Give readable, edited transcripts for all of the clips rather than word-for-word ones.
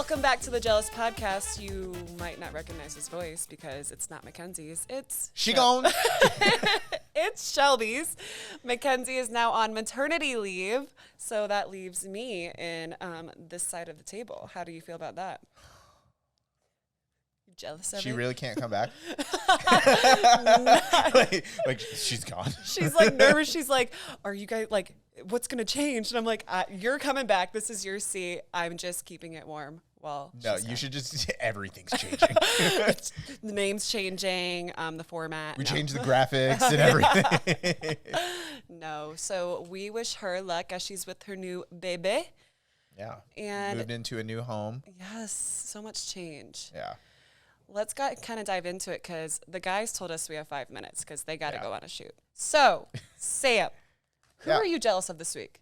Welcome back to the Jealous Podcast. You might not recognize his voice because it's not Mackenzie's. It's gone. It's Shelby's. Mackenzie is now on maternity leave, so that leaves me in this side of the table. How do you feel about that? You jealous of it? She really can't come back? like she's gone. She's like nervous. She's like, are you guys like, what's going to change? And I'm like, you're coming back. This is your seat. I'm just keeping it warm. Well, no, you should just, everything's changing. The name's changing, the format. We changed the graphics and everything. No, so we wish her luck as she's with her new baby. Yeah. And moved into a new home. Yes, so much change. Yeah. Let's kind of dive into it because the guys told us we have 5 minutes because they got to go on a shoot. So, Sam, who are you jealous of this week?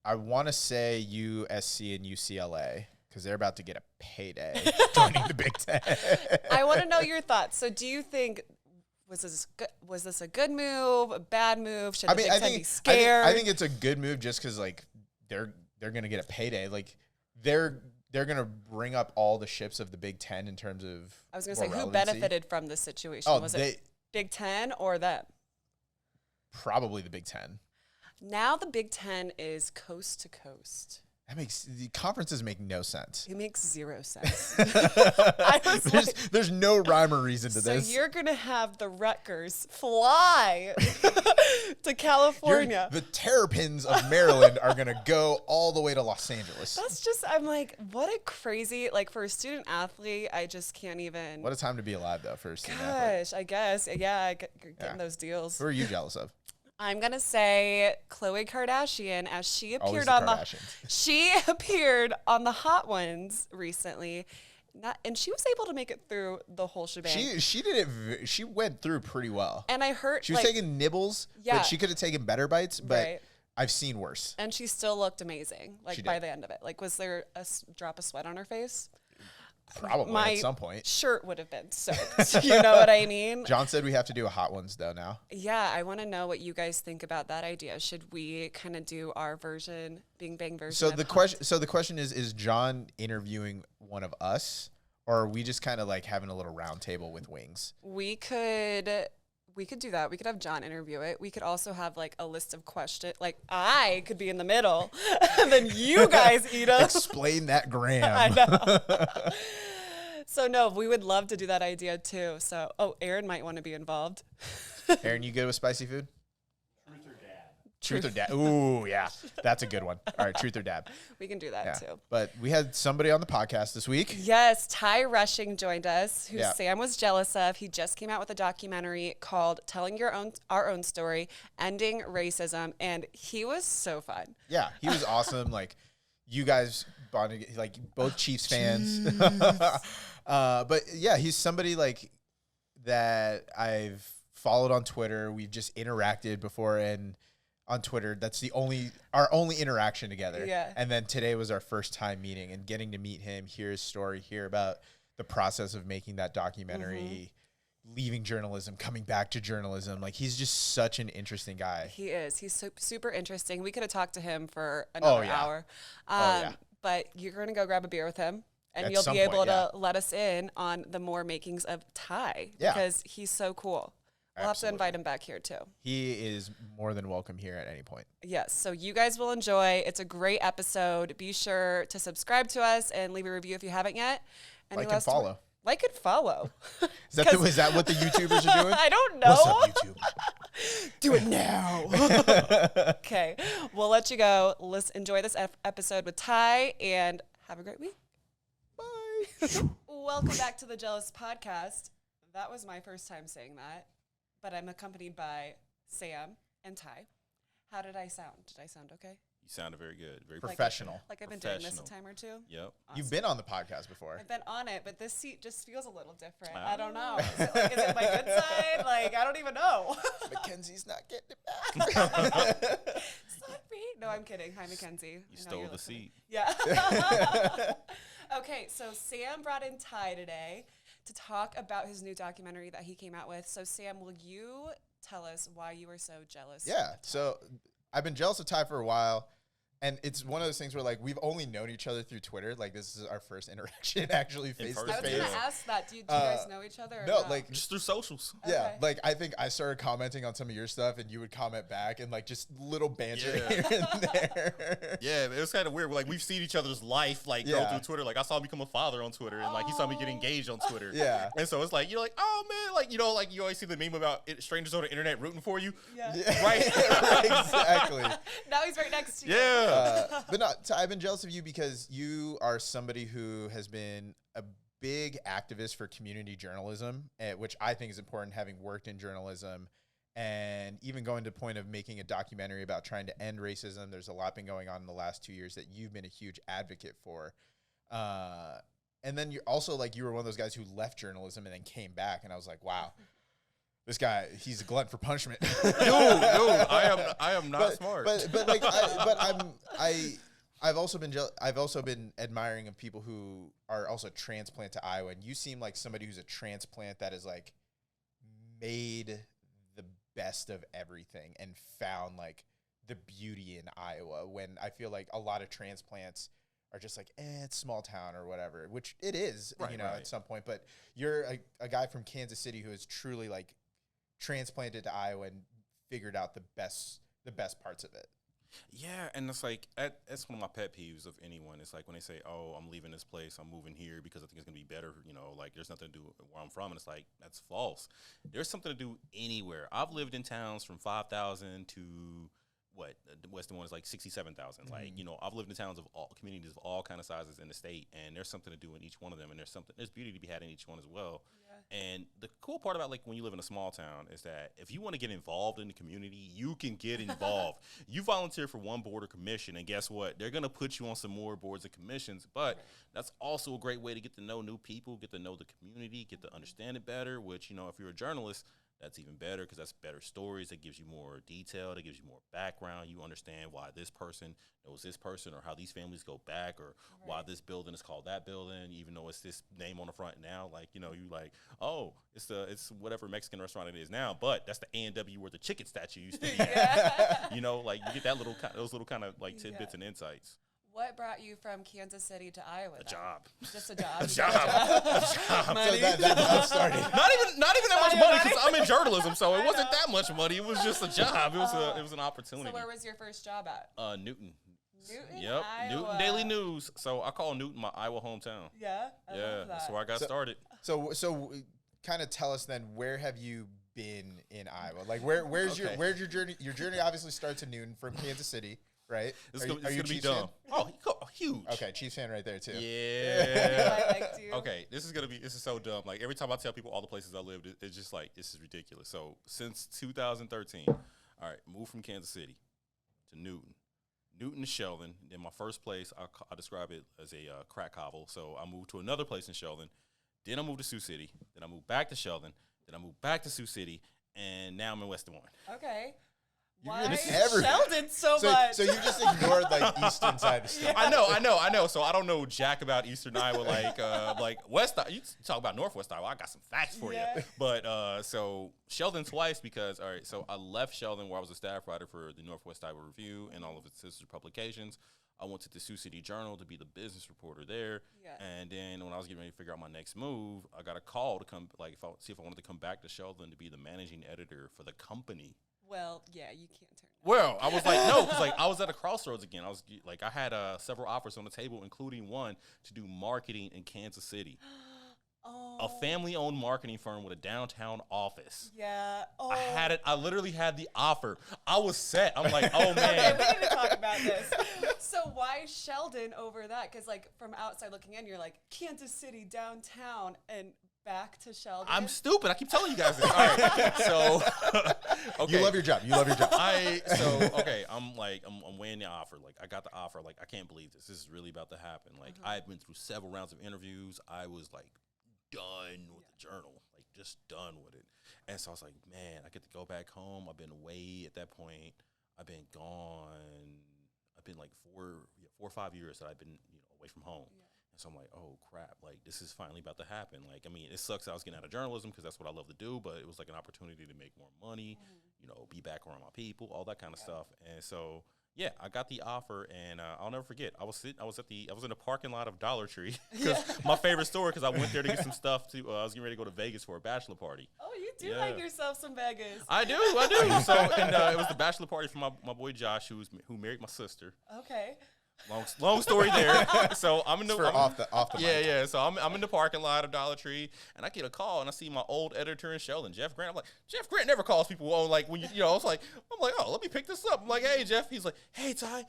I want to say USC and UCLA because they're about to get a payday joining the Big Ten. I want to know your thoughts. So do you think, was this a good move, a bad move? Should the Big Ten be scared? I think it's a good move just because, like, they're going to get a payday. Like, they're going to bring up all the ships of the Big Ten in terms of I was going to say, relevancy. who benefited from this situation? Was it Big Ten or them? Probably the Big Ten. Now the Big Ten is coast to coast. The conferences make no sense. It makes zero sense. There's no rhyme or reason to this. So you're going to have the Rutgers fly to California. The Terrapins of Maryland are going to go all the way to Los Angeles. That's just, I'm like, what a crazy, like for a student athlete, I just can't even. What a time to be alive though for a student athlete. Gosh, I guess. Yeah, getting those deals. Who are you jealous of? I'm going to say Khloe Kardashian as she appeared on the Hot Ones recently. And she was able to make it through the whole shebang. She did it. She went through pretty well. And I heard she was taking nibbles, but she could have taken better bites. But I've seen worse. And she still looked amazing. Like by the end of it, like was there a drop of sweat on her face? Probably at some point. Shirt would have been soaked. You know what I mean? John said we have to do a Hot Ones though now. Yeah, I want to know what you guys think about that idea. Should we kind of do our version, Bing Bang version? So the question is John interviewing one of us, or are we just kind of like having a little round table with wings? We could do that. We could have John interview it. We could also have like a list of questions. Like I could be in the middle, and then you guys eat them. Explain that gram. I know. So no, we would love to do that idea too. So Aaron might want to be involved. Aaron, you good with spicy food? Truth or dab. Ooh, yeah. That's a good one. All right, truth or dab. We can do that too. But we had somebody on the podcast this week. Yes, Ty Rushing joined us, who Sam was jealous of. He just came out with a documentary called Telling Our Own Story, Ending Racism, and he was so fun. Yeah, he was awesome. Like, you guys bonded, like, both Chiefs fans. But yeah, he's somebody like that I've followed on Twitter. We've just interacted before and on Twitter. That's our only interaction together. Yeah. And then today was our first time meeting and getting to meet him, hear his story, hear about the process of making that documentary, leaving journalism, coming back to journalism. Like, he's just such an interesting guy. He is. He's super interesting. We could have talked to him for another hour. But you're going to go grab a beer with him. And you'll be able to let us in on the more makings of Ty because he's so cool. We'll have to invite him back here too. He is more than welcome here at any point. Yes. So you guys will enjoy. It's a great episode. Be sure to subscribe to us and leave a review if you haven't yet. And like and follow. Like and follow. Is that what the YouTubers are doing? I don't know. What's up, YouTube? Do it now. Okay. We'll let you go. Let's enjoy this episode with Ty and have a great week. Bye. Welcome back to the Jealous Podcast. That was my first time saying that, but I'm accompanied by Sam and Ty. How did I sound? Did I sound okay? You sounded very good. Very professional. Like I've been doing this a time or two? Yep. Awesome. You've been on the podcast before. I've been on it, but this seat just feels a little different. I don't know. Is it my good side? Like, I don't even know. Mackenzie's not getting it back. Sorry. No, I'm kidding. Hi, Mackenzie. You stole the seat. Yeah. Okay, so Sam brought in Ty today to talk about his new documentary that he came out with. So, Sam, will you tell us why you were so jealous? Yeah. So I've been jealous of Ty for a while. And it's one of those things where, like, we've only known each other through Twitter. Like, this is our first interaction actually face to face. I was going to ask that. Do you guys know each other? No, not? like just through socials. Yeah, like I think I started commenting on some of your stuff, and you would comment back, and like just little banter here and there. Yeah, it was kind of weird. Like we've seen each other's life like go through Twitter. Like I saw him become a father on Twitter, and like he saw me get engaged on Twitter. Yeah, and so it's like you're like, oh man, like like you always see the meme about strangers on the internet rooting for you. Yeah. Right. Exactly. Now he's right next to you. Yeah. But no, I've been jealous of you because you are somebody who has been a big activist for community journalism, which I think is important, having worked in journalism and even going to the point of making a documentary about trying to end racism. There's a lot been going on in the last 2 years that you've been a huge advocate for. And then you're also like, you were one of those guys who left journalism and then came back. And I was like, wow, this guy, he's a glutton for punishment. Dude, I am not smart. But like, I've also been admiring of people who are also transplant to Iowa, and you seem like somebody who's a transplant that has like made the best of everything and found like the beauty in Iowa, when I feel like a lot of transplants are just like, it's small town or whatever, which it is, at some point. But you're a guy from Kansas City who is truly like transplanted to Iowa and figured out the best parts of it. Yeah, and it's like that's one of my pet peeves of anyone. It's like when they say, "Oh, I'm leaving this place, I'm moving here because I think it's gonna be better." Like there's nothing to do with where I'm from, and it's like that's false. There's something to do anywhere. I've lived in towns from 5,000 to the western one is like 67,000. Mm-hmm. Like I've lived in towns of all communities of all kind of sizes in the state, and there's something to do in each one of them, and there's beauty to be had in each one as well. Yeah. And the cool part about like when you live in a small town is that if you want to get involved in the community, you can get involved. You volunteer for one board or commission, and guess what? They're gonna put you on some more boards and commissions. But that's also a great way to get to know new people, get to know the community, get to understand it better. Which if you're a journalist, that's even better because that's better stories. That gives you more detail. That gives you more background. You understand why this person knows this person, or how these families go back, or why this building is called that building, even though it's this name on the front now. Like you like, oh, it's whatever Mexican restaurant it is now, but that's the A&W where the chicken statue used to be. Like you get those little kind of like tidbits and insights. What brought you from Kansas City to Iowa? A job. Just a job. A job. So that's started. Not even that much money because I'm in journalism, so it wasn't that much money. It was just a job. It was an opportunity. So where was your first job at? Newton. Newton, Yep, Iowa. Newton Daily News. So I call Newton my Iowa hometown. Yeah, I love that. That's where I got started. So kind of tell us then, where have you been in Iowa? Like where's your journey? Your journey obviously starts in Newton from Kansas City. Right? It's going to be dumb. Oh, huge. Okay, Chiefs fan right there too. Yeah. Okay, this is so dumb. Like every time I tell people all the places I lived, it's just like, this is ridiculous. So since 2013, all right, moved from Kansas City to Newton to Sheldon. Then my first place, I describe it as a crack hovel. So I moved to another place in Sheldon. Then I moved to Sioux City. Then I moved back to Sheldon. Then I moved back to Sioux City. And now I'm in West Des Moines. Okay. Why Sheldon so much? So you just ignored like eastern side of the state. I know. So I don't know jack about Eastern Iowa, like West. You talk about Northwest Iowa. I got some facts for you. But so Sheldon twice because so I left Sheldon where I was a staff writer for the Northwest Iowa Review and all of its sister publications. I went to the Sioux City Journal to be the business reporter there. Yeah. And then when I was getting ready to figure out my next move, I got a call to come, see if I wanted to come back to Sheldon to be the managing editor for the company. Well, yeah, you can't turn that. Well, I was like, no, because like I was at a crossroads again. I had several offers on the table, including one to do marketing in Kansas City. A family-owned marketing firm with a downtown office. Yeah. Oh. I had it. I literally had the offer. I was set. I'm like, oh man. Okay, we need to talk about this. So why Sheldon over that? Because like from outside looking in, you're like Kansas City downtown and back to Sheldon. I'm stupid. I keep telling you guys this. All right. So, okay. You love your job. I'm weighing the offer. Like, I got the offer. Like, I can't believe this. This is really about to happen. Like, I've been through several rounds of interviews. I was like done with the Journal, like just done with it. And so I was like, man, I get to go back home. I've been away at that point. I've been gone. I've been like 4 or 5 years that I've been away from home. Yeah. So I'm like, oh, crap, like, this is finally about to happen. Like, I mean, it sucks I was getting out of journalism because that's what I love to do, but it was like an opportunity to make more money, be back around my people, all that kind of stuff. And so, Yeah, I got the offer, and I'll never forget. I was in the parking lot of Dollar Tree because my favorite store. Because I went there to get some stuff. I was getting ready to go to Vegas for a bachelor party. Oh, you do like yourself some Vegas. I do. So, and it was the bachelor party for my boy Josh, who married my sister. Okay. Long story there. So I'm in the off the mic. So I'm in the parking lot of Dollar Tree, and I get a call, and I see my old editor in Sheldon, Jeff Grant. I'm like, Jeff Grant never calls people on like when I was like, oh, let me pick this up. I'm like, hey Jeff. He's like, hey Ty,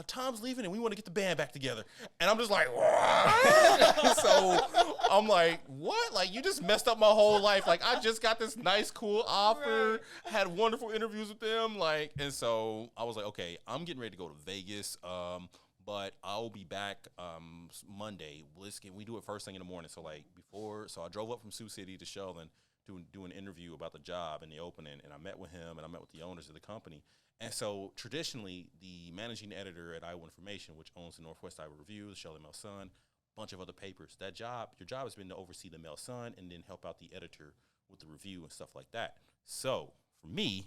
Tom's leaving, and we want to get the band back together. And I'm just like, what? So I'm like, what? Like you just messed up my whole life. Like I just got this nice, cool offer, had wonderful interviews with them, like, and so I was like, okay, I'm getting ready to go to Vegas. But I'll be back Monday. We do it first thing in the morning. So I drove up from Sioux City to Sheldon to do an interview about the job and the opening, and I met with him and I met with the owners of the company. And so traditionally, the managing editor at Iowa Information, which owns the Northwest Iowa Review, the Sheldon Mail Sun, a bunch of other papers, your job has been to oversee the Mail Sun and then help out the editor with the review and stuff like that. So for me,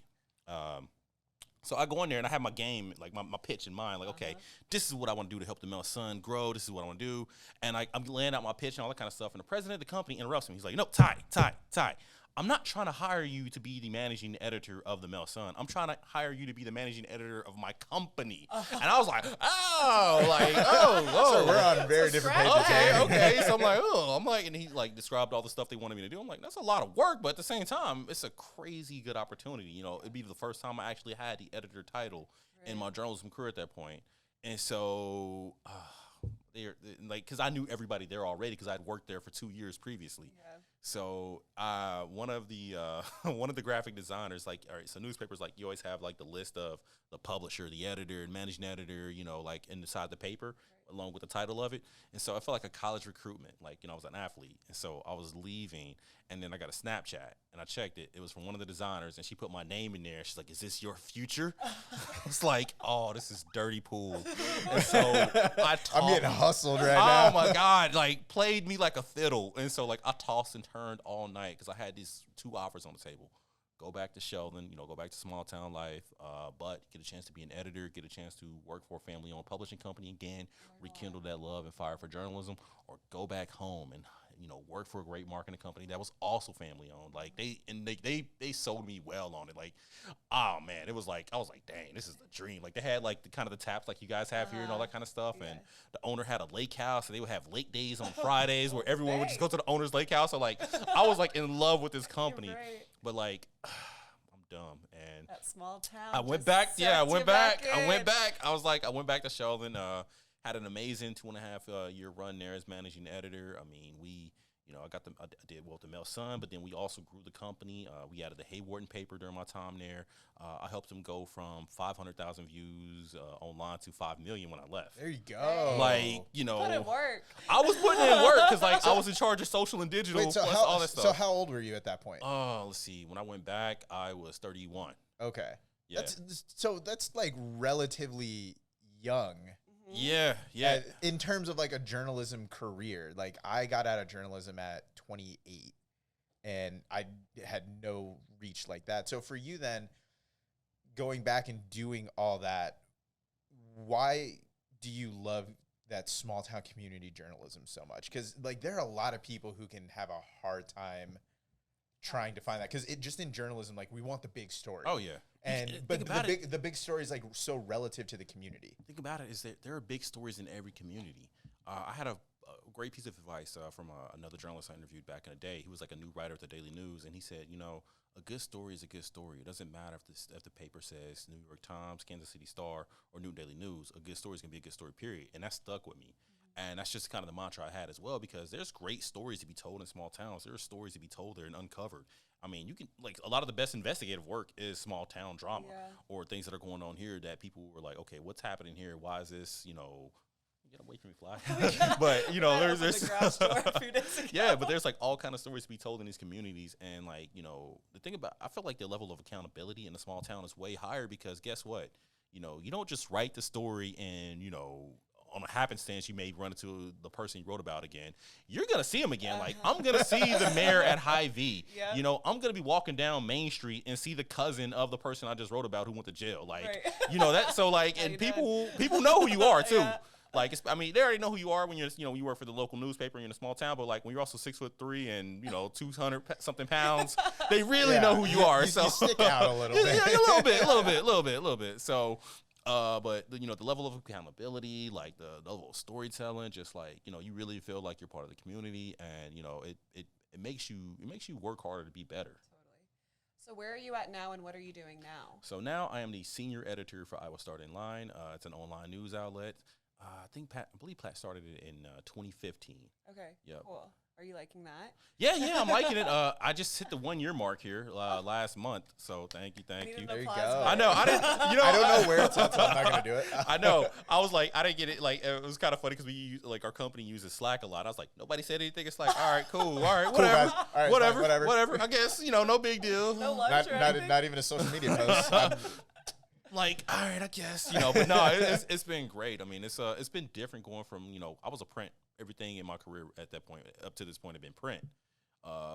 so I go in there and I have my game, like my pitch in mind, like, okay, this is what I want to do to help the Mail Sun grow. This is what I want to do. And I'm laying out my pitch and all that kind of stuff. And the president of the company interrupts me. He's like, no, Ty, I'm not trying to hire you to be the managing editor of the Mail Sun. I'm trying to hire you to be the managing editor of my company. And I was like, So we're on very different pages. Okay. So I'm like, and he like described all the stuff they wanted me to do. I'm like, that's a lot of work, but at the same time, it's a crazy good opportunity. You know, it'd be the first time I actually had the editor title in my journalism career at that point. And so, they're like, because I knew everybody there already because I'd worked there for 2 years previously. Yeah. So one of the graphic designers, like, all right, so newspapers, like, you always have like the list of the publisher, the editor, and managing editor, you know, like inside the paper, along with the title of it. And so I felt like a college recruitment, like, you know, I was an athlete. And so I was leaving, and then I got a Snapchat, and I checked it. It was from one of the designers, and she put my name in there. She's like, is this your future? It's like, oh, this is dirty pool. And so I'm getting hustled right now. Oh, my God. Like, played me like a fiddle. And so, like, I tossed and turned all night because I had these 2 offers on the table. Go back to Sheldon, you know, go back to small town life, but get a chance to be an editor, get a chance to work for a family-owned publishing company again, rekindle that love and fire for journalism, or go back home and, you know, work for a great marketing company that was also family-owned. Like, they sold me well on it. Like, oh man, it was like, I was like, dang, this is the dream. Like, they had like the kind of the taps like you guys have here and all that kind of stuff. Yeah. And the owner had a lake house, and they would have lake days on Fridays where everyone would just go to the owner's lake house. So like, I was like in love with this company. Right. But like, I'm dumb, and that small town. I went back. Yeah, I went back. I went back to Sheldon. Had an amazing 2.5 year run there as managing editor. I mean, I did well with the Mail Sun, but then we also grew the company. We added the Haywarden paper during my time there. I helped them go from 500,000 views online to 5 million when I left. There you go. Like, you know, put in work. I was putting in work because like I was in charge of social and digital. Wait, all that stuff. So how old were you at that point? Let's see. When I went back, I was 31. Okay. Yeah. That's like relatively young. Yeah. In terms of like a journalism career, like I got out of journalism at 28 and I had no reach like that. So for you then, going back and doing all that, why do you love that small town community journalism so much? Because like there are a lot of people who can have a hard time trying to find that, because it just in journalism, like we want the big story. Oh yeah. But the big story is like so relative to the community. Think about it, is that there are big stories in every community. I had a great piece of advice from another journalist I interviewed back in the day. He was like a new writer at the Daily News, and he said, you know, a good story is a good story. It doesn't matter if the paper says New York Times, Kansas City Star, or New Daily News. A good story is going to be a good story, period. And that stuck with me. And that's just kind of the mantra I had as well, because there's great stories to be told in small towns. There are stories to be told there and uncovered. I mean, you can, like, a lot of the best investigative work is small town drama or things that are going on here that people were like, okay, what's happening here? Why is this, you know, get away from me, fly. But, you know, there's yeah, but there's like all kind of stories to be told in these communities. And like, you know, the thing about, I feel like the level of accountability in a small town is way higher, because guess what? You know, you don't just write the story and, you know, on a happenstance, you may run into the person you wrote about again. You're going to see him again. Like, I'm going to see the mayor at Hy-Vee. Yep. You know, I'm going to be walking down Main Street and see the cousin of the person I just wrote about who went to jail. Like, you know, that. So, like, and people know who you are, too. Yeah. Like, I mean, they already know who you are when you're, you know, you work for the local newspaper and you're in a small town, but like when you're also 6'3" and, you know, 200 something pounds, they really know who you are. So you stick out a little bit. Yeah, a little bit. So, but you know, the level of accountability, like the level of storytelling, just like, you know, you really feel like you're part of the community, and, you know, it makes you work harder to be better. So where are you at now, and what are you doing now? So now I am the senior editor for Iowa Start In Line. It's an online news outlet. I believe Pat started it in 2015. Okay. Yep. Cool. Are you liking that? Yeah, I'm liking it. I just hit the 1 year mark here last month, so thank you. There you go. I know. I didn't. You know, I don't know where it's at, so I'm not gonna do it. I know. I was like, I didn't get it. Like, it was kind of funny because we use, like, our company uses Slack a lot. I was like, nobody said anything. It's like, all right, cool, all right, whatever, cool, all right, whatever. I guess, you know, no big deal. No lunch or anything? Not even a social media post. Like, all right, I guess, you know, but no, it's been great. I mean, it's been different going from, you know, I was a print. Everything in my career at that point, up to this point, had been print,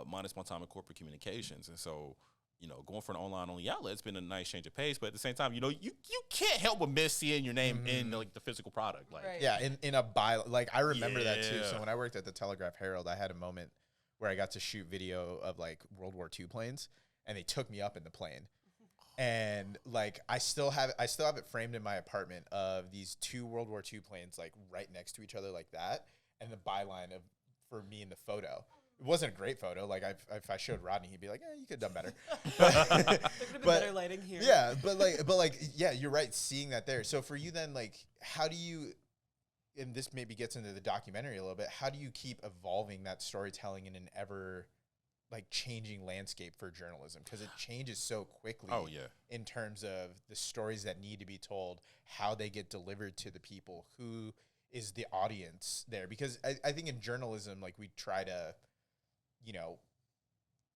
minus my time in corporate communications. And so, you know, going for an online only outlet, it's been a nice change of pace. But at the same time, you know, you can't help but miss seeing your name in like the physical product. Like, yeah, in a like I remember that too. So when I worked at the Telegraph Herald, I had a moment where I got to shoot video of like World War II planes, and they took me up in the plane. And like I still have it framed in my apartment of these 2 World War II planes like right next to each other like that, and the byline for me in the photo. It wasn't a great photo. Like if I showed Rodney, he'd be like, "You could have done better." There could have been better lighting here. Yeah, but yeah, you're right. Seeing that there. So for you then, like, how do you? And this maybe gets into the documentary a little bit. How do you keep evolving that storytelling in an ever like changing landscape for journalism, because it changes so quickly. Oh yeah. In terms of the stories that need to be told, how they get delivered to the people, who is the audience there, because I think in journalism, like, we try to, you know,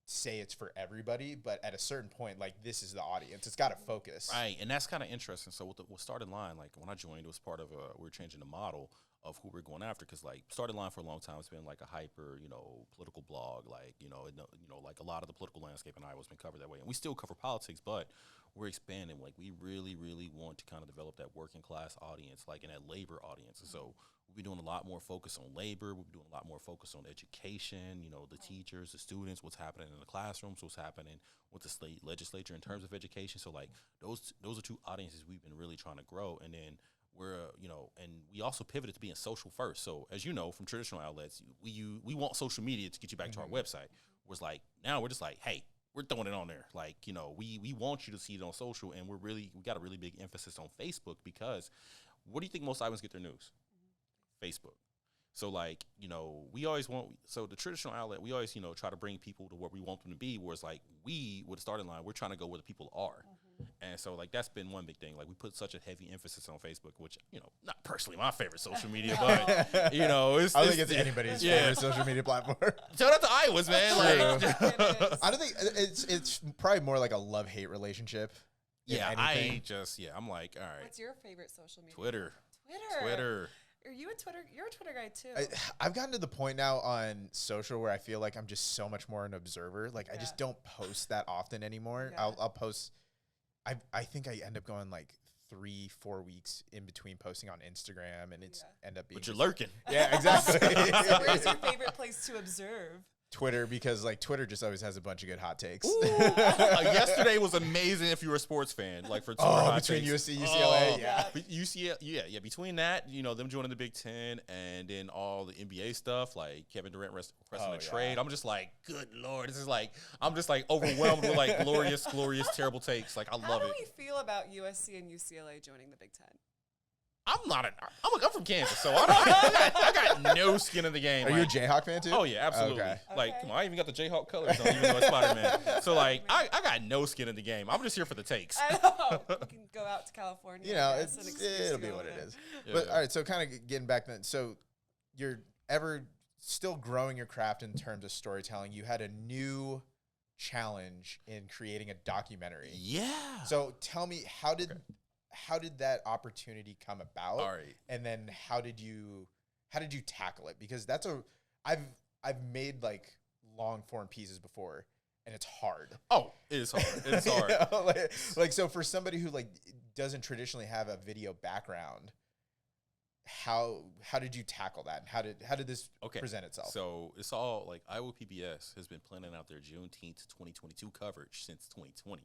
say it's for everybody, but at a certain point, like, this is the audience, it's got to focus. Right. And that's kind of interesting. So with Start In Line, like when I joined, it was part of we were changing the model of who we're going after, because like Start In Line for a long time, it's been like a hyper, you know, political blog, like, you know, like a lot of the political landscape in Iowa has been covered that way, and we still cover politics, but we're expanding. Like, we really, really want to kind of develop that working class audience, like, and that labor audience. And so we'll be doing a lot more focus on labor. We'll be doing a lot more focus on education, you know, the teachers, the students, what's happening in the classrooms, what's happening with the state legislature in terms of education. So like those are 2 audiences we've been really trying to grow. And then we're, you know, and we also pivoted to being social first. So as you know, from traditional outlets, we want social media to get you back to our website. Whereas like now we're just like, hey, we're throwing it on there. Like, you know, we want you to see it on social, and we got a really big emphasis on Facebook, because what do you think most Iowans get their news? Facebook. So like, you know, we always so the traditional outlet, we always, you know, try to bring people to where we want them to be, whereas like we, with the Start In Line, we're trying to go where the people are. And so like that's been one big thing. Like, we put such a heavy emphasis on Facebook, which, you know, not personally my favorite social media, but you know, I don't think it's anybody's favorite social media platform. Shout out to Iowans, man. Like, I don't think it's probably more like a love-hate relationship. Yeah, I'm like, all right. What's your favorite social media? Twitter. Are you a Twitter? You're a Twitter guy too. I've gotten to the point now on social where I feel like I'm just so much more an observer. Like, I just don't post that often anymore. Yeah. I'll post. I think I end up going like 3-4 weeks in between posting on Instagram, and it's end up being. But you're lurking. Yeah, exactly. So where's your favorite place to observe? Twitter, because like Twitter just always has a bunch of good hot takes. Yesterday was amazing if you were a sports fan, like for hot between takes. USC, UCLA, UCLA, between that, you know, them joining the Big Ten, and then all the NBA stuff, like Kevin Durant requesting a trade. I'm just like, good Lord, this is like, I'm just like overwhelmed with like glorious, terrible takes. Like, I love it. How do we feel about USC and UCLA joining the Big Ten? I'm from Kansas, so I got no skin in the game. Are you a Jayhawk fan too? Oh yeah, absolutely. Okay. Like, come on, I even got the Jayhawk colors on, even though it's Spider-Man. So like, I got no skin in the game. I'm just here for the takes. I know. You can go out to California. You know, it'll be what it is. Yeah. But all right, so kind of getting back then, so you're ever still growing your craft in terms of storytelling. You had a new challenge in creating a documentary. Yeah. So tell me, how how did that opportunity come about? All right. And then how did you tackle it? Because I've made like long form pieces before, and it's hard. Oh, it is hard. It's hard. like so for somebody who like doesn't traditionally have a video background, how did you tackle that? How did this present itself? So it's all like Iowa PBS has been planning out their Juneteenth 2022 coverage since 2020.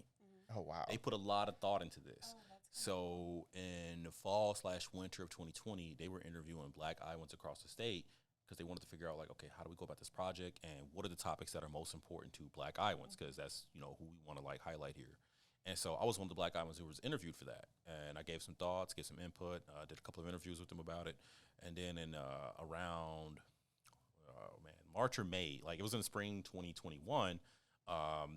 Oh wow! They put a lot of thought into this. So in the fall/winter of 2020, they were interviewing Black Iowans across the state because they wanted to figure out like, okay, how do we go about this project, and what are the topics that are most important to Black Iowans, because that's who we want to like highlight here. And so I was one of the Black Iowans who was interviewed for that, and I gave some thoughts, gave some input, did a couple of interviews with them about it, and then in around March or May, like it was in spring 2021,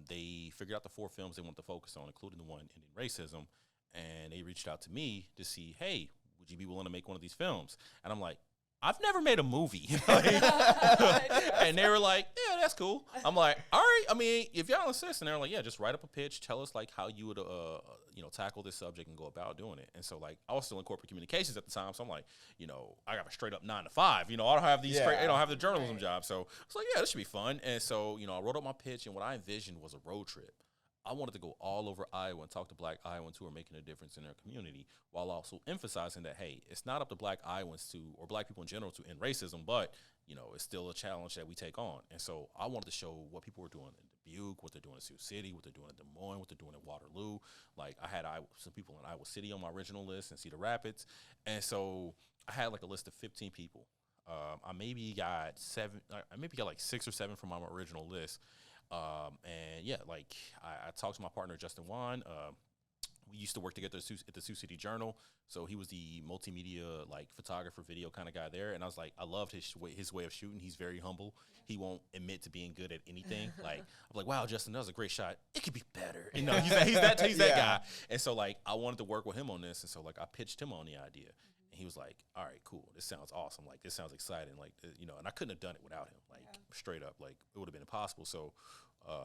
they figured out the 4 films they wanted to focus on, including the one ending racism, and they reached out to me to see, hey, would you be willing to make one of these films? And I'm like, I've never made a movie. And they were like, yeah, that's cool. I'm like, all right. I mean, if y'all insist, and they're like, yeah, just write up a pitch. Tell us like how you would, tackle this subject and go about doing it. And so like, I was still in corporate communications at the time. So I'm like, I got a straight up 9 to 5, I don't have these, I don't have the journalism job. So I was like, yeah, this should be fun. And so, I wrote up my pitch, and what I envisioned was a road trip. I wanted to go all over Iowa and talk to Black Iowans who are making a difference in their community, while also emphasizing that, hey, it's not up to Black Iowans or Black people in general to end racism, but, it's still a challenge that we take on. And so I wanted to show what people were doing in Dubuque, what they're doing in Sioux City, what they're doing in Des Moines, what they're doing in Waterloo. Like, I had some people in Iowa City on my original list, and Cedar Rapids. And so I had like a list of 15 people. I maybe got 6 or 7 from my original list. And yeah, like I talked to my partner, Justin Wan. We used to work together at the Sioux City Journal. So he was the multimedia, like photographer, video kind of guy there. And I was like, I loved his way of shooting. He's very humble. He won't admit to being good at anything. Like, I'm like, wow, Justin, that was a great shot. It could be better. He's that guy. And so like, I wanted to work with him on this. And so like, I pitched him on the idea. And he was like, all right, cool. This sounds awesome. Like, this sounds exciting. Like, and I couldn't have done it without him. Like, straight up. Like, it would have been impossible. So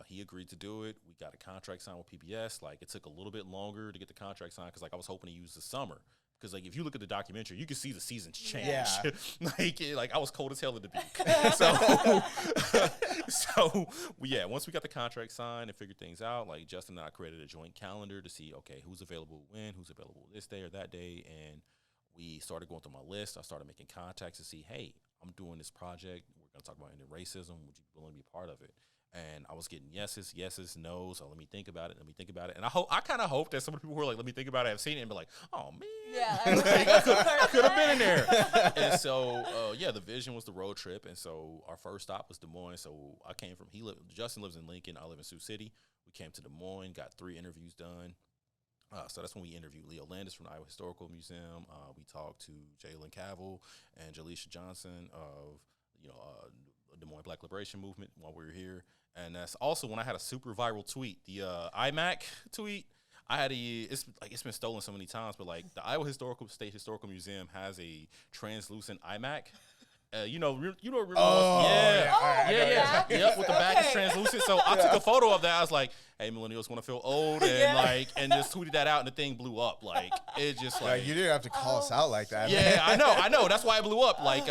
he agreed to do it. We got a contract signed with PBS. Like, it took a little bit longer to get the contract signed because, like, I was hoping to use the summer. Because, like, if you look at the documentary, you can see the seasons change. Yeah. like I was cold as hell in Dubuque. So, once we got the contract signed and figured things out, like, Justin and I created a joint calendar to see, okay, who's available when, who's available this day or that day. And we started going through my list. I started making contacts to see, hey, I'm doing this project. We're going to talk about ending racism. Would you be willing to be a part of it? And I was getting yeses, no's. So let me think about it. And I kind of hope that some of the people who are like, let me think about it, have seen it and be like, oh man, yeah, I could have been in there. And so, the vision was the road trip. And so our first stop was Des Moines. So I came from, Justin lives in Lincoln. I live in Sioux City. We came to Des Moines, got 3 interviews done. So that's when we interviewed Leo Landis from the Iowa Historical Museum. We talked to Jalen Cavill and Jaleisha Johnson of, Des Moines Black Liberation Movement while we were here. And that's also when I had a super viral tweet, the iMac tweet. I had it's been stolen so many times, but like the Iowa State Historical Museum has a translucent iMac. Yep, with the back is translucent. So I took a photo of that. I was like, hey, millennials want to feel old, and and just tweeted that out, and the thing blew up. Like, it just like you didn't have to call us out like that. Yeah, man. I know. That's why it blew up. Like,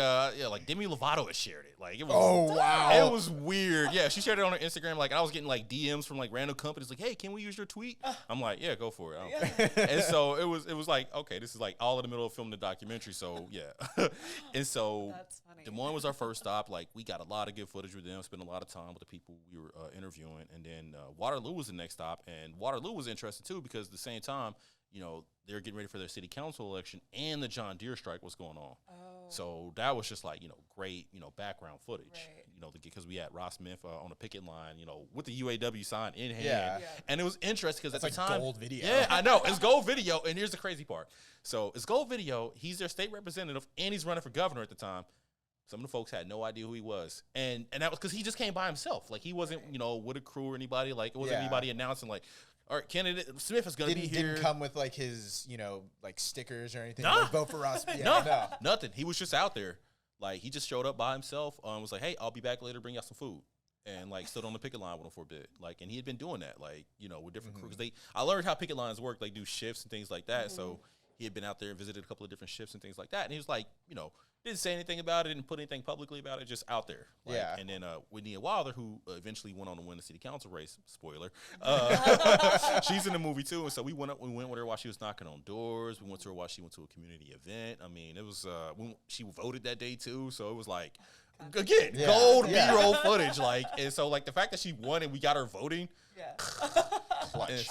like Demi Lovato had shared it. Like, it was. Oh wow. It was weird. Yeah, she shared it on her Instagram. Like, I was getting like DMs from like random companies. Like, hey, can we use your tweet? I'm like, yeah, go for it. And so it was like, okay, this is like all in the middle of filming the documentary. So yeah, and so. That's funny. Des Moines was our first stop. Like, we got a lot of good footage with them, spent a lot of time with the people we were interviewing. And then Waterloo was the next stop. And Waterloo was interesting, too, because at the same time, they were getting ready for their city council election, and the John Deere strike was going on. Oh. So that was just like, great, background footage. Right. Because we had Ross Smith on a picket line, with the UAW sign in hand. Yeah. And it was interesting because at the time. Gold video. Yeah, I know. It's gold video. And here's the crazy part. So it's gold video. He's their state representative, and he's running for governor at the time. Some of the folks had no idea who he was. And that was because he just came by himself. Like, he wasn't, with a crew or anybody. Like, it wasn't anybody announcing, like, all right, candidate Smith is going to be here. Didn't come with, like, his, like, stickers or anything. Nah. Like, vote for us. No, nothing. He was just out there. Like, he just showed up by himself. Was like, hey, I'll be back later, bring y'all some food. and like stood on the picket line with him for a bit. Like, and he had been doing that, like, you know, with different crews. I learned how picket lines work. They do shifts and things like that. So he had been out there and visited a couple of different shifts and things like that. And he was like, you know, didn't say anything about it, didn't put anything publicly about it, just out there. Like, yeah. And then Whitney Wilder, who eventually went on to win the city council race, spoiler, she's in the movie too. And so we went with her while she was knocking on doors. We went to her while she went to a community event. I mean, it was, she voted that day too. So it was like, again, gold B-roll footage. Like, and so like the fact that she won and we got her voting. Yeah. Clutch.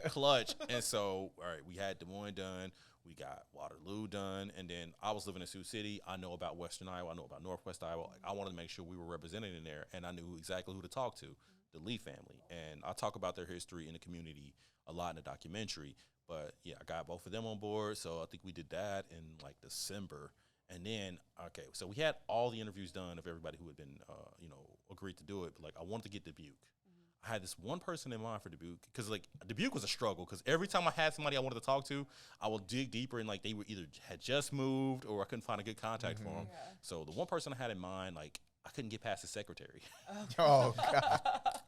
Clutch. And so, all right, we had Des Moines done. We got Waterloo done, and then I was living in Sioux City. I know about Western Iowa. I know about Northwest Iowa. Like, I wanted to make sure we were represented in there, and I knew exactly who to talk to, the Lee family. And I talk about their history in the community a lot in the documentary. But, yeah, I got both of them on board, so I think we did that in, like, December. And then, okay, so we had all the interviews done of everybody who had been, you know, agreed to do it. But, like, I wanted to get Dubuque. I had this one person in mind for Dubuque because, like, Dubuque was a struggle because every time I had somebody I wanted to talk to, I would dig deeper and, like, they were either had just moved or I couldn't find a good contact for them. Yeah. So the one person I had in mind, like, I couldn't get past the secretary. Oh, God.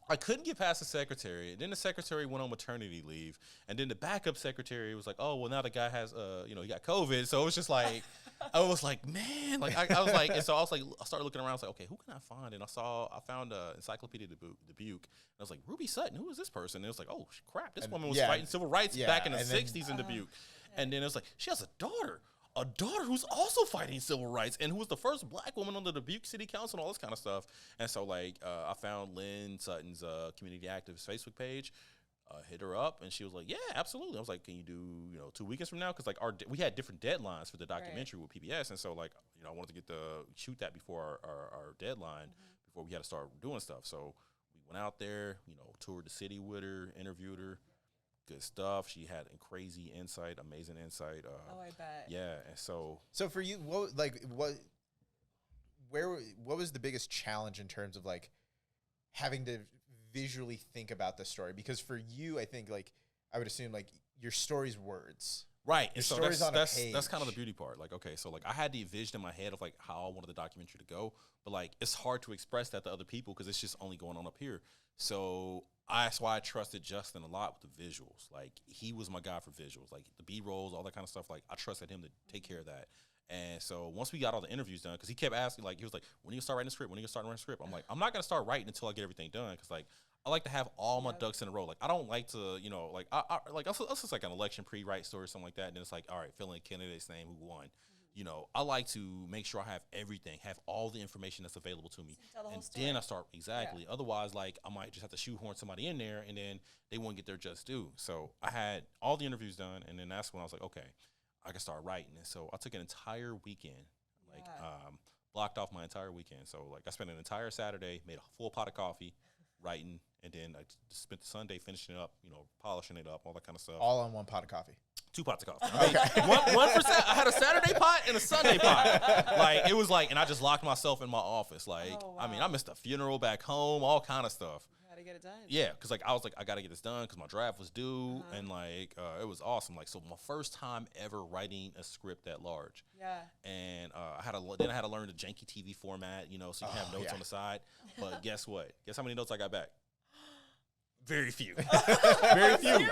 I couldn't get past the secretary. And then the secretary went on maternity leave. And then the backup secretary was like, oh, well, now the guy has, you know, he got COVID. So it was just like, I was like, man. Like, I was like, and so I was like, I started looking around. I was like, okay, who can I find? And I found Encyclopedia Dubuque. And I was like, Ruby Sutton, who is this person? And it was like, oh, crap, this woman was fighting civil rights back in the 60s in Dubuque. And then it was like, she has a daughter who's also fighting civil rights and who was the first black woman on the Dubuque City Council and all this kind of stuff. And so, like, I found Lynn Sutton's community activist Facebook page, hit her up, and she was like, yeah, absolutely. I was like, can you do, you know, 2 weekends from now? Because, like, we had different deadlines for the documentary with PBS. And so, like, you know, I wanted to shoot that before our deadline, before we had to start doing stuff. So we went out there, you know, toured the city with her, interviewed her. Good stuff. She had a crazy insight, amazing insight. I bet. Yeah, and so for you, what was the biggest challenge in terms of, like, having to visually think about the story? Because for you, I think, like, I would assume, like, your story's words. Right. And so that's kind of the beauty part. Like, okay, so, like, I had the vision in my head of, like, how I wanted the documentary to go, but, like, it's hard to express that to other people because it's just only going on up here. So that's why I trusted Justin a lot with the visuals. Like, he was my guy for visuals, like the B-rolls, all that kind of stuff. Like, I trusted him to take care of that. And so once we got all the interviews done, because he kept asking, like, he was like, when are you gonna start writing the script? When are you gonna start writing the script? I'm like, I'm not gonna start writing until I get everything done, because, like, I like to have all my ducks in a row. Like, I don't like to, you know, like, let's just like an election pre-write story or something like that. And then it's like, all right, fill in a candidate's name who won. You know, I like to make sure I have everything, have all the information that's available to me. And then I start, exactly. Yeah. Otherwise, like, I might just have to shoehorn somebody in there and then they won't get their just due. So I had all the interviews done, and then that's when I was like, okay, I can start writing. And so I took an entire weekend, like, blocked off my entire weekend. So, like, I spent an entire Saturday, made a full pot of coffee, writing, and then I spent the Sunday finishing it up, you know, polishing it up, all that kind of stuff. All on one pot of coffee. 2 pots of coffee. I mean, one for I had a Saturday pot and a Sunday pot. Like, it was like, and I just locked myself in my office. Like, I mean, I missed a funeral back home, all kind of stuff. You gotta get it done. Yeah, because, like, I was like, I gotta get this done because my draft was due, and, like, it was awesome. Like, so my first time ever writing a script that large. Yeah. And I had to learn the janky TV format, you know, so you can have notes on the side. But guess what? Guess how many notes I got back? Very few. Very few.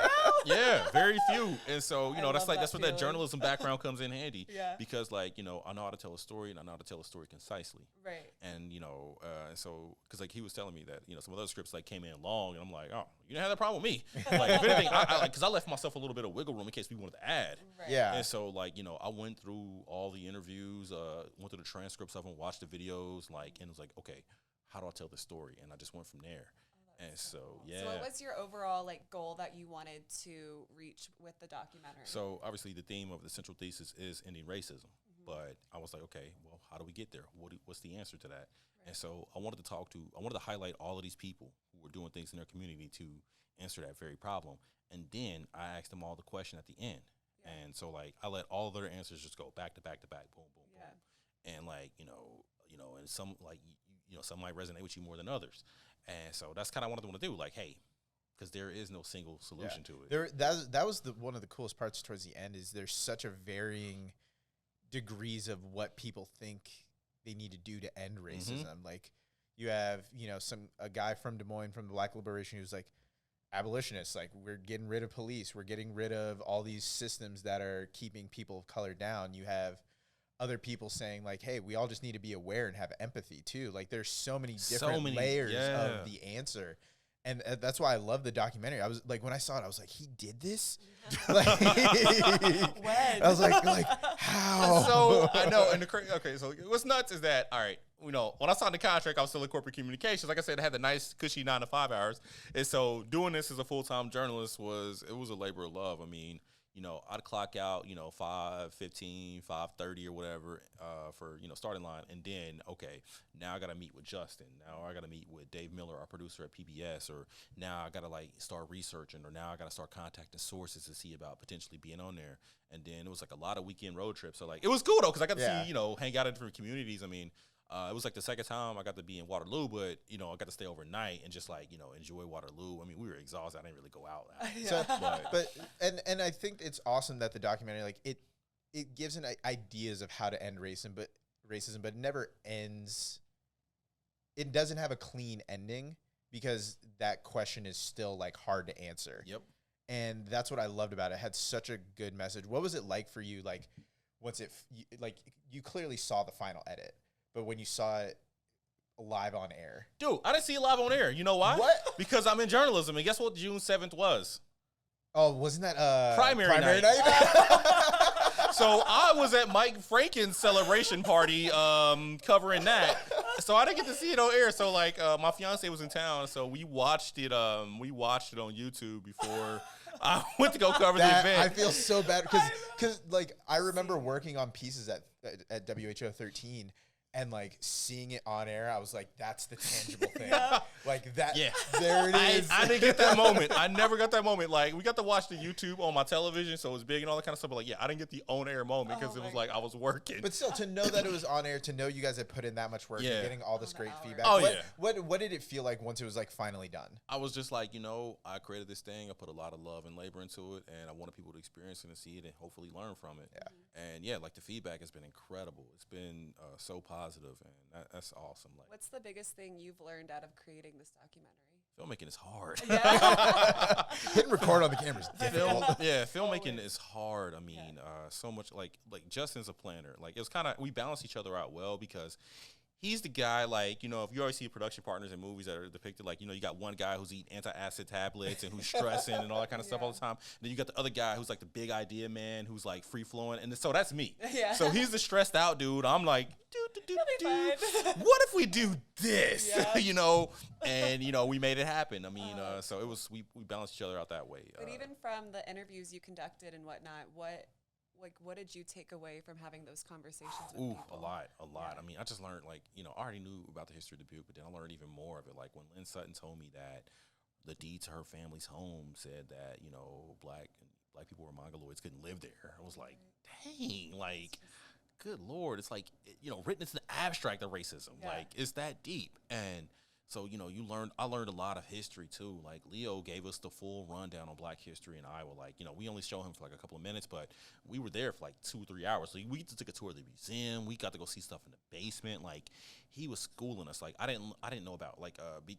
Yeah, very few. And so, you know, that's where that journalism background comes in handy. Yeah. Because, like, you know, I know how to tell a story, and I know how to tell a story concisely. Right. And, you know, so, because, like, he was telling me that, you know, some of those scripts, like, came in long, and I'm like, oh, you didn't have that problem with me. Like, if anything, because I left myself a little bit of wiggle room in case we wanted to add. Right. Yeah. And so, like, you know, I went through all the interviews, went through the transcripts of them, watched the videos, like, and it was like, okay, how do I tell this story? And I just went from there. And so, yeah. So what was your overall, like, goal that you wanted to reach with the documentary? So obviously the theme of the central thesis is ending racism. But I was like, okay, well, how do we get there? What's the answer to that? Right. And so I wanted to highlight all of these people who were doing things in their community to answer that very problem. And then I asked them all the question at the end. Yeah. And so, like, I let all of their answers just go back to back to back, boom, boom, boom. And, like, you know, and some, like, you know, some might resonate with you more than others. And so that's kind of what I want to do. Like, hey, because there is no single solution to it. That was one of the coolest parts towards the end, is there's such a varying degrees of what people think they need to do to end racism. Like, You have, a guy from Des Moines from the Black Liberation who's like, abolitionists, like, we're getting rid of police. We're getting rid of all these systems that are keeping people of color down. You have other people saying like, hey, we all just need to be aware and have empathy too. Like, there's so many different layers of the answer. And that's why I love the documentary. I was like, when I saw it, I was like, he did this? Like, when? I was like, how? So I know. And so what's nuts is that, all right, when I signed the contract, I was still in corporate communications. Like I said, I had the nice, cushy 9 to 5 hours. And so doing this as a full-time journalist was a labor of love. I mean, I'd clock out, 5:15, 5:30 or whatever for, starting line. And then, okay, now I got to meet with Justin. Now I got to meet with Dave Miller, our producer at PBS. Or now I got to, start researching. Or now I got to start contacting sources to see about potentially being on there. And then it was, a lot of weekend road trips. So, it was cool, though, because I got to see, hang out in different communities. I mean, it was the second time I got to be in Waterloo, but I got to stay overnight and just enjoy Waterloo. I mean, we were exhausted. I didn't really go out. So, but I think it's awesome that the documentary it gives ideas of how to end racism, but it never ends. It doesn't have a clean ending because that question is still hard to answer. Yep. And that's what I loved about it. It had such a good message. What was it like for you? Once you clearly saw the final edit. But when you saw it live on air. Dude, I didn't see it live on air. You know why? What? Because I'm in journalism. And guess what June 7th was? Oh, wasn't that primary night? So I was at Mike Franken's celebration party covering that. So I didn't get to see it on air. So my fiance was in town. So we watched it on YouTube before I went to go cover the event. I feel so bad because I remember working on pieces at WHO 13. And seeing it on air, I was like, "That's the tangible thing." That. Yeah, there it is. I didn't get that moment. I never got that moment. We got to watch the YouTube on my television, so it was big and all that kind of stuff. But I didn't get the on air moment because it was I was working. But still, to know that it was on air, to know you guys had put in that much work, and getting all this great feedback. Oh What did it feel like once it was finally done? I was just I created this thing. I put a lot of love and labor into it, and I wanted people to experience it and see it and hopefully learn from it. Yeah. And the feedback has been incredible. It's been so positive, and that's awesome. What's the biggest thing you've learned out of creating this documentary? Filmmaking is hard. Hitting record on the camera is difficult. Filmmaking is hard. I mean, so much like Justin's a planner. It was kind of, we balance each other out well because he's the guy, if you always see production partners in movies that are depicted, you got one guy who's eating antacid tablets and who's stressing and all that kind of stuff all the time. And then you got the other guy who's the big idea man who's free flowing. And so that's me. Yeah. So he's the stressed out dude. I'm what if we do this? And we made it happen. I mean, so it was, we balanced each other out that way. But even from the interviews you conducted and whatnot, what did you take away from having those conversations with people? A lot. Yeah. I mean, I just learned, I already knew about the history of Dubuque, but then I learned even more of it. When Lynn Sutton told me that the deed to her family's home said that, black people were mongoloids, couldn't live there. I was like, dang, good Lord. It's written into the abstract of racism. Yeah. It's that deep. And so, I learned a lot of history too. Leo gave us the full rundown on Black history in Iowa. We only show him for a couple of minutes, but we were there for 2 or 3 hours. So we took a tour of the museum. We got to go see stuff in the basement. He was schooling us. I didn't know about,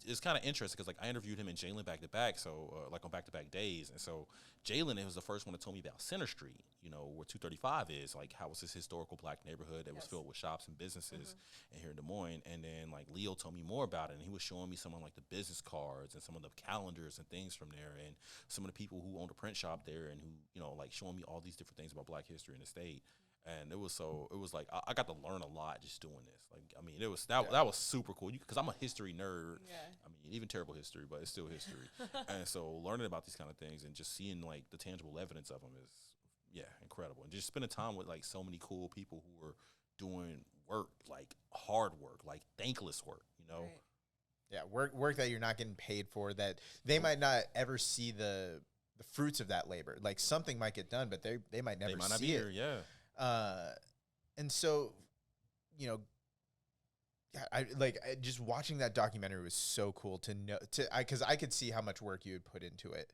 it's kind of interesting because, I interviewed him and Jalen back to back. So, on back to back days. And so Jalen was the first one that told me about Center Street, where 235 is, how was this historical Black neighborhood that was filled with shops and businesses and here in Des Moines. And then, Leo told me more about it. And he was showing me some of the business cards and some of the calendars and things from there, and some of the people who owned a print shop there, and who showing me all these different things about Black history in the state. And it was I got to learn a lot just doing this. It was that was super cool because I'm a history nerd. Yeah. I mean, even terrible history, but it's still history. And so learning about these kind of things and just seeing the tangible evidence of them is incredible. And just spending time with so many cool people who were doing work, hard work, thankless work, Right. Yeah, work that you're not getting paid for, that they might not ever see the fruits of that labor. Something might get done, but they might never see it. Yeah. And so, I just watching that documentary was so cool to know, because I could see how much work you had put into it.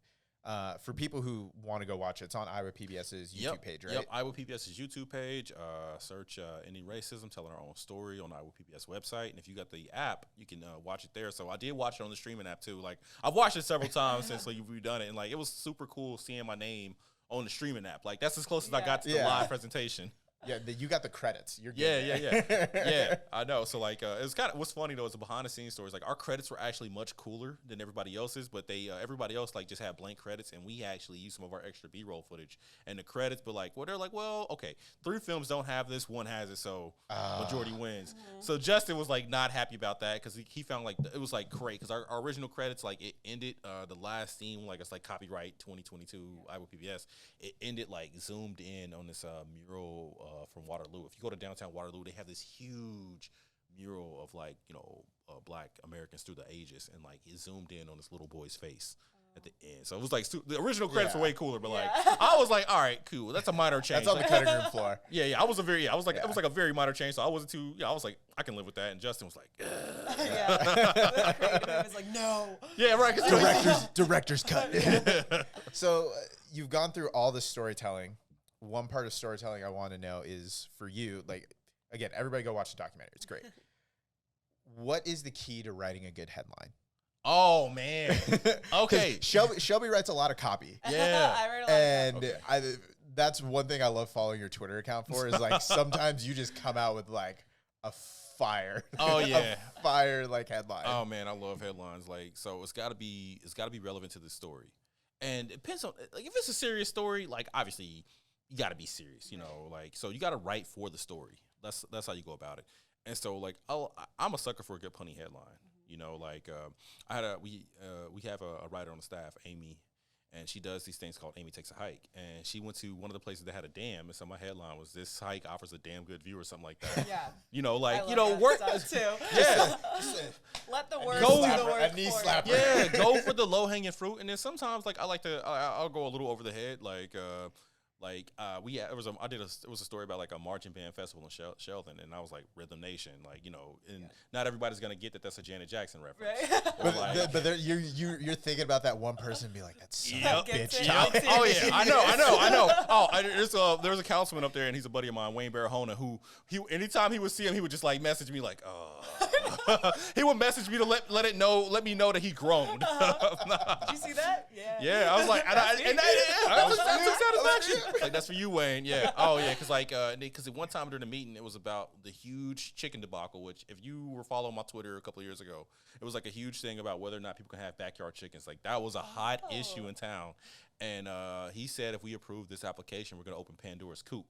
For people who want to go watch it, it's on Iowa PBS's YouTube page, right? Yep, Iowa PBS's YouTube page. Search Any Racism, Telling Our Own Story on Iowa PBS website. And if you got the app, you can watch it there. So I did watch it on the streaming app too. Like I've watched it several times since we've done it. And like it was super cool seeing my name on the streaming app. Like that's as close as I got to the live presentation. Yeah, you got the credits. You're good. Yeah. I know. So like, it was kind of what's funny though is the behind the scenes stories. Like our credits were actually much cooler than everybody else's, but they everybody else like just had blank credits, and we actually used some of our extra B-roll footage and the credits. But like, well, they're like, well, okay, 3 films don't have this, 1 has it, so majority wins. So Justin was like not happy about that because he found like it was like great because our original credits like it ended the last scene like it's like copyright 2022 Iowa PBS. It ended like zoomed in on this mural. From Waterloo. If you go to downtown Waterloo, they have this huge mural of like, Black Americans through the ages, and like it zoomed in on this little boy's face at the end. So it was like the original credits were way cooler, but like I was like, all right, cool. That's a minor change. That's on the cutting room floor. Yeah. It was like a very minor change. So I wasn't too. I was like, I can live with that. And Justin was like, The creative was like, no. Yeah, right. Director's cut. So you've gone through all this storytelling. One part of storytelling I want to know is for you, like, again, everybody go watch the documentary. It's great. What is the key to writing a good headline? Oh, man. Okay. Shelby writes a lot of copy. Yeah. I write a lot of copy. That's one thing I love following your Twitter account for is like sometimes you just come out with like a fire. Oh yeah. A fire like headline. Oh man, I love headlines. Like, so it's gotta be relevant to the story. And it depends on like if it's a serious story, like obviously you got to be serious, like, so you got to write for the story. That's how you go about it. And so like, I'm a sucker for a good punny headline, like, we have a writer on the staff, Amy, and she does these things called Amy Takes a Hike. And she went to one of the places that had a dam. And so my headline was, this hike offers a damn good view or something like that. Yeah. Like, work too. Yeah. Let the words go do the work. A knee slapper. Yeah. Go for the low hanging fruit. And then sometimes like, I'll go a little over the head. It was a story about like a marching band festival in Sheldon, and I was like Rhythm Nation, and not everybody's gonna get that that's a Janet Jackson reference. Right. But you're thinking about that one person and be like, that's so bitch. Oh yeah, I know. Oh, there's a councilman up there, and he's a buddy of mine, Wayne Barahona, who anytime he would see him, he would just like message me like, he would message me to let me know that he groaned. Did you see that? Yeah. Yeah, I was like, that was satisfaction. Like, that's for you, Wayne. Yeah. Oh, yeah. Because one time during the meeting, it was about the huge chicken debacle, which if you were following my Twitter a couple of years ago, it was like a huge thing about whether or not people can have backyard chickens. Like, that was a hot issue in town. And he said if we approve this application, we're going to open Pandora's Coop.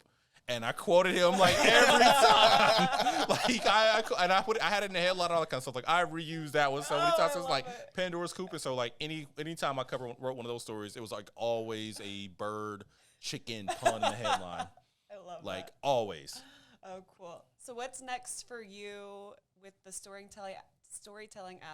And I quoted him like every time. Like I had it in the headline, all that kind of stuff. Like I reused that one so many times. It's like Pandora's Coop. And so like anytime I wrote one of those stories, it was like always a bird chicken pun in the headline. I love that. Like always. Oh, cool. So what's next for you with the storytelling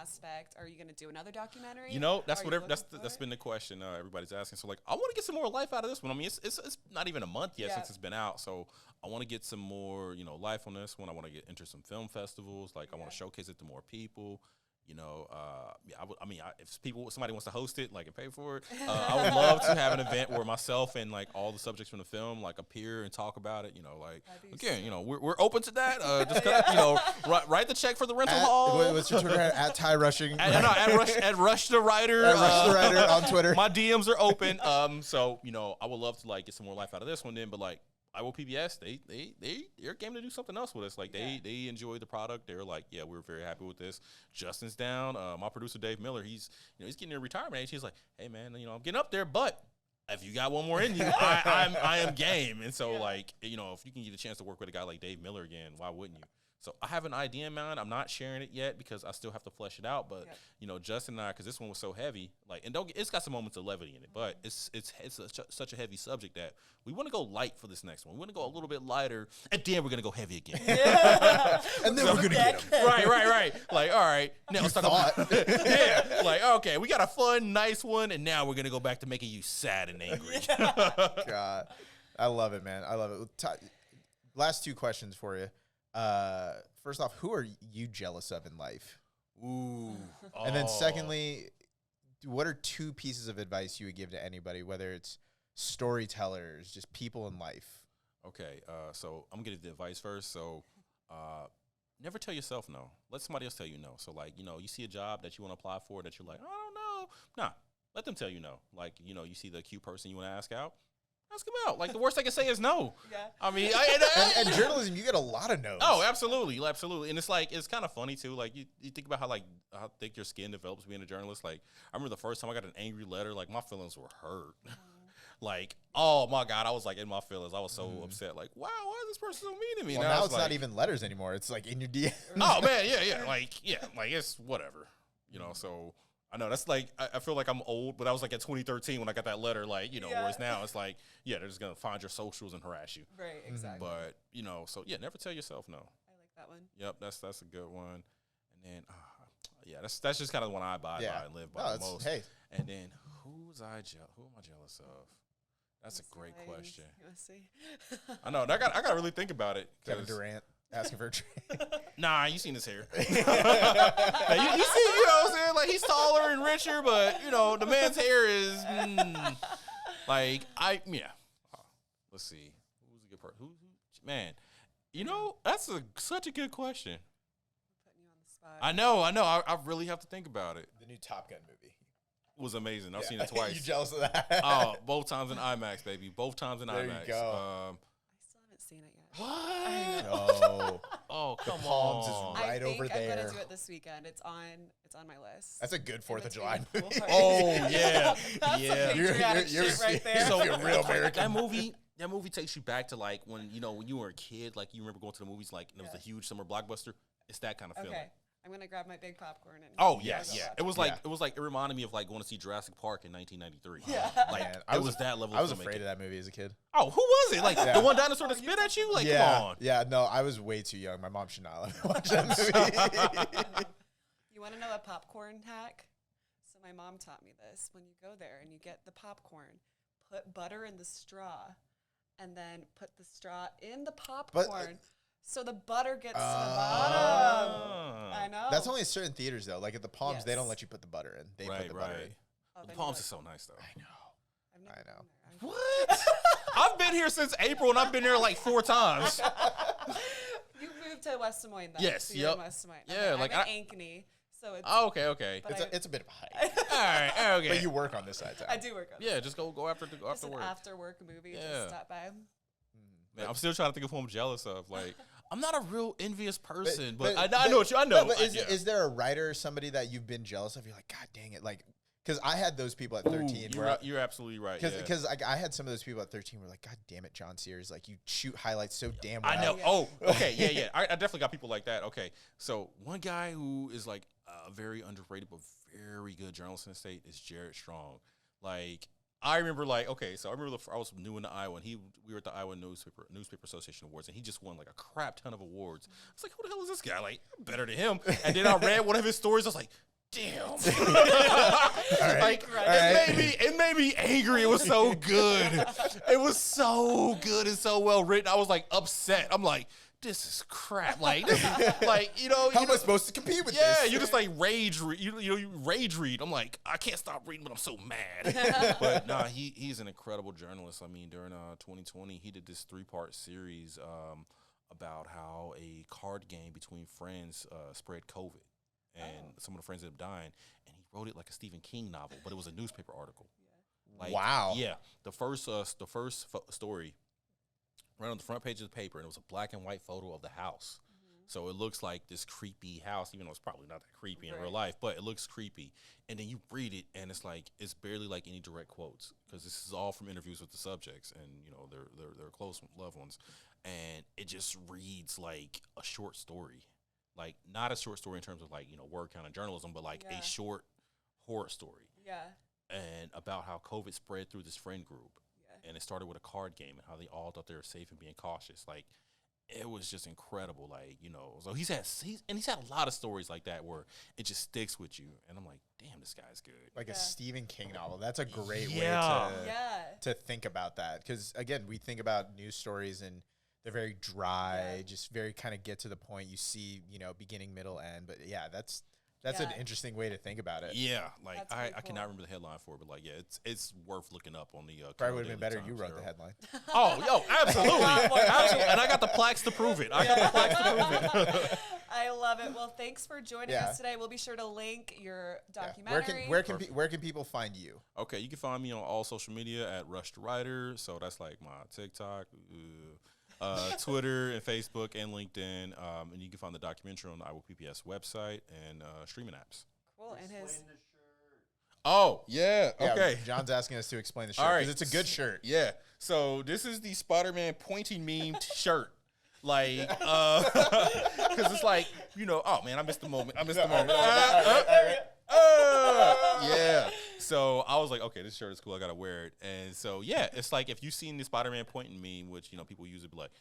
aspect? Are you going to do another documentary? That's been the question everybody's asking. So like, I want to get some more life out of this one. I mean, it's not even a month yet since it's been out. So I want to get some more, life on this one. I want to enter some film festivals. Like I want to showcase it to more people. If somebody wants to host it, like and pay for it, I would love to have an event where myself and like all the subjects from the film like appear and talk about it. We're open to that. Just write the check for the rental hall. What's your Twitter at Ty Rushing? At Rush the Writer. At Rush the Writer on Twitter. My DMs are open. So I would love to like get some more life out of this one. Then, but like. Iowa PBS, they're game to do something else with us. Like they enjoy the product. They're like, yeah, we're very happy with this. Justin's down. My producer Dave Miller, he's getting near retirement age. He's like, hey man, I'm getting up there, but if you got one more in you, I am game. And so like, if you can get a chance to work with a guy like Dave Miller again, why wouldn't you? So I have an idea in mind. I'm not sharing it yet because I still have to flesh it out. But Justin and I, because this one was so heavy, like, and it's got some moments of levity in it, but it's such a heavy subject that we want to go light for this next one. We want to go a little bit lighter, and then we're gonna go heavy again. Yeah. And then we're gonna get him. Right. Like, all right, now let's talk about yeah. Like, okay, we got a fun, nice one, and now we're gonna go back to making you sad and angry. God, I love it, man. I love it. Last 2 questions for you. First off, who are you jealous of in life? Ooh. And then secondly, what are 2 pieces of advice you would give to anybody, whether it's storytellers, just people in life? Okay, so I'm gonna give the advice first. So, never tell yourself no. Let somebody else tell you no. So, like, you see a job that you want to apply for that you're like, I don't know. Nah, let them tell you no. Like, you see the cute person you want to ask out. Ask them out. Like, the worst I can say is no. Yeah. I mean, and journalism, you get a lot of no's. Oh, absolutely. And it's like, it's kind of funny too. Like, you think about how thick your skin develops being a journalist. Like, I remember the first time I got an angry letter, like, my feelings were hurt. Like, oh my God, I was like in my feelings. I was so upset. Like, wow, why is this person so mean to me? Well, now it's not even letters anymore. It's like in your DM. Oh man, yeah. Like it's whatever. So I know that's like, I feel like I'm old, but I was like at 2013 when I got that letter, like, whereas now it's like, yeah, they're just going to find your socials and harass you. Right, exactly. But, so yeah, never tell yourself no. I like that one. Yep, that's a good one. And then, yeah, that's just kind of the one I abide by and live by the most. Hey. And then, who am I jealous of? That's a great question. Let's see. I know, I got to really think about it. Kevin Durant asking for a trade. Nah, you seen his hair. You see, you know what I'm saying? Like, he's taller and richer, but, the man's hair is, let's see. Who's a good person? Man, that's such a good question. Putting you on the spot. I know. I really have to think about it. The new Top Gun movie was amazing. I've seen it twice. You jealous of that? Oh, both times in IMAX, baby. Both times in IMAX. There you go. I still haven't seen it yet. What? No. Oh, come the Palms on. is right over there. I'm gonna do it this weekend. It's on my list. That's a good 4th of July movie. Oh yeah, That's yeah. You're right there. So you're real American. That movie takes you back to like when you were a kid, like you remember going to the movies, like and it was a huge summer blockbuster. It's that kind of feeling. Okay. I'm gonna grab my big popcorn and. Oh yes, yeah. It was like it reminded me of like going to see Jurassic Park in 1993. Yeah, like it was that level. I was of afraid of that movie as a kid. Oh, who was it? Like the one dinosaur that spit at you? Like come on. Yeah, no, I was way too young. My mom should not let me watch that movie. You want to know a popcorn hack? So my mom taught me this. When you go there and you get the popcorn, put butter in the straw, and then put the straw in the popcorn. So the butter gets to the bottom. I know. That's only in certain theaters, though. Like at the Palms, they don't let you put the butter in. They put the butter in. Oh, the Palms is so nice, though. I know. What? I've been here since April, and I've been there like 4 times. You moved to West Des Moines, though. Yes, so you're in West Des Moines. Yeah, like I'm in Ankeny, so it's. Oh, okay. It's a bit of a hike. All right, okay. But you work on this side, too. I do work on this. Yeah, just go after work. It's an after work movie. Yeah. Just stop by. Man, I'm still trying to think of who I'm jealous of. Like, I'm not a real envious person, but I know what you. I know. But is there a writer or somebody that you've been jealous of? You're like, God dang it, like. Because I had those people at 13. You're absolutely right. Because I had some of those people at 13 who were like, God damn it, John Sears. Like, you shoot highlights so damn well. I know. Oh, okay. Yeah. I definitely got people like that. Okay. So, one guy who is like a very underrated but very good journalist in the state is Jared Strong. Like, I remember I was new in Iowa, and we were at the Iowa Newspaper Association Awards, and he just won like a crap ton of awards. I was like, who the hell is this guy? Like, I'm better than him. And then I read one of his stories. I was like, damn. It made me angry. It was so good. It was so good and so well written. I was like upset. I'm like, this is crap. Like, this is, like, how am I supposed to compete with this? Yeah, you just like rage read. You rage read. I'm like, I can't stop reading, but I'm so mad. But nah, he's an incredible journalist. I mean, during 2020, he did this 3-part series about how a card game between friends spread COVID. And some of the friends ended up dying, and he wrote it like a Stephen King novel, but it was a newspaper article. Like, wow. Yeah, the first story, right on the front page of the paper, and it was a black and white photo of the house. So it looks like this creepy house, even though it's probably not that creepy in real life, but it looks creepy. And then you read it, and it's like barely like any direct quotes, because this is all from interviews with the subjects and their close loved ones, and it just reads like a short story. Like, not a short story in terms of, like, word count of journalism, but, like, a short horror story. Yeah. And about how COVID spread through this friend group. Yeah. And it started with a card game and how they all thought they were safe and being cautious. Like, it was just incredible. Like, so he's had a lot of stories like that where it just sticks with you. And I'm like, damn, this guy's good. Like a Stephen King novel. That's a great way to think about that. Because, again, we think about news stories and they're very dry, just very kind of get to the point. You see, beginning, middle, end. But yeah, that's That's an interesting way to think about it. Yeah, like I cool. cannot remember the headline for it, but like, yeah, it's worth looking up on the. Probably would have been better. You wrote the headline. Oh, yo, absolutely, absolutely, and I got the plaques to prove it. I love it. Well, thanks for joining us today. We'll be sure to link your documentary. Where can people find you? Okay, you can find me on all social media at Rush the Writer. So that's like my TikTok, Twitter, and Facebook, and LinkedIn. And you can find the documentary on the IWPPS website and streaming apps. Cool. And his. Oh, yeah. Okay. John's asking us to explain the shirt because it's a good shirt. Yeah. So this is the Spider-Man pointing meme shirt. Like, because it's like, oh, man, I missed the moment. Yeah. So I was like, okay, this shirt is cool. I got to wear it. And so, yeah, it's like if you've seen the Spider-Man pointing meme, which, people use it to be like,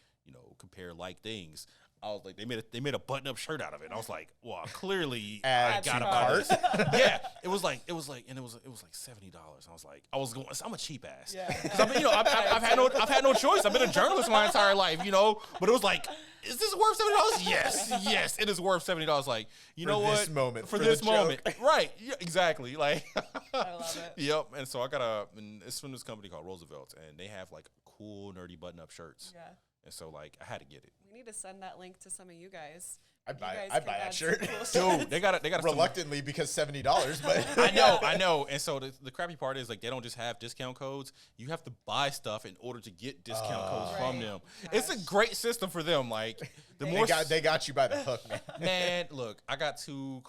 compare like things. I was like, they made a button-up shirt out of it. And I was like, well, clearly I got about this. Yeah, it was like $70. I'm a cheap ass. Yeah. I've had no choice. I've been a journalist my entire life, But it was like, is this worth $70? Yes, it is worth $70. Like, for this moment, right? Yeah, exactly. Like, I love it. Yep. And so and it's from this company called Roosevelt, and they have like cool nerdy button-up shirts. Yeah. And so, like, I had to get it. We need to send that link to some of you guys. I'd buy that shirt. Cool Dude, they got reluctantly because $70, but I know. And so the crappy part is like they don't just have discount codes. You have to buy stuff in order to get discount codes from them. Gosh. It's a great system for them. Like they got you by the hook, man. Man, look, I got two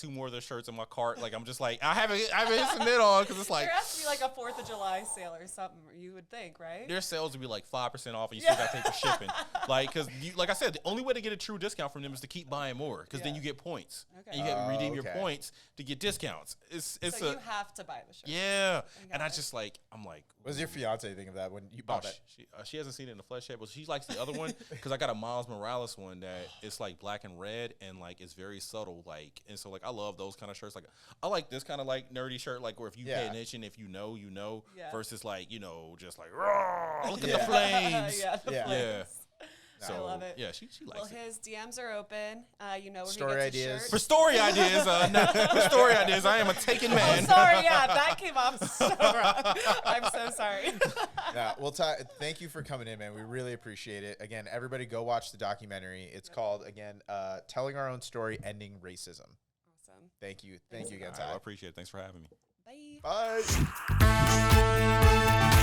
more of their shirts in my cart. Like I'm just like I haven't hit submit on because it's like there has to be like a 4th of July sale or something. You would think, right? Their sales would be like 5% off, and you still got to pay for shipping. Like because like I said, the only way to get a true discount from them is to keep buying more because then you get points. Okay. And you get to redeem your points to get discounts. So you have to buy the shirt. Yeah, and I just like I'm like. What does your fiance think of that when you bought it? She hasn't seen it in the flesh yet, but she likes the other one because I got a Miles Morales one that it's like black and red and like it's very subtle, like and so like I love those kind of shirts. Like I like this kind of like nerdy shirt, like where if you pay attention, if you know, versus like just like look at the flames. Flames. So, I love it. Yeah, she likes it. Well, his DMs are open. Where story he gets ideas. his For story ideas, for story ideas, I am a taken man. Oh, sorry. Yeah, that came off so wrong. I'm so sorry. Yeah, well, thank you for coming in, man. We really appreciate it. Again, everybody go watch the documentary. It's called, again, Telling Our Own Story, Ending Racism. Awesome. Thank you. Thank you again, Ty. I appreciate it. Thanks for having me. Bye. Bye.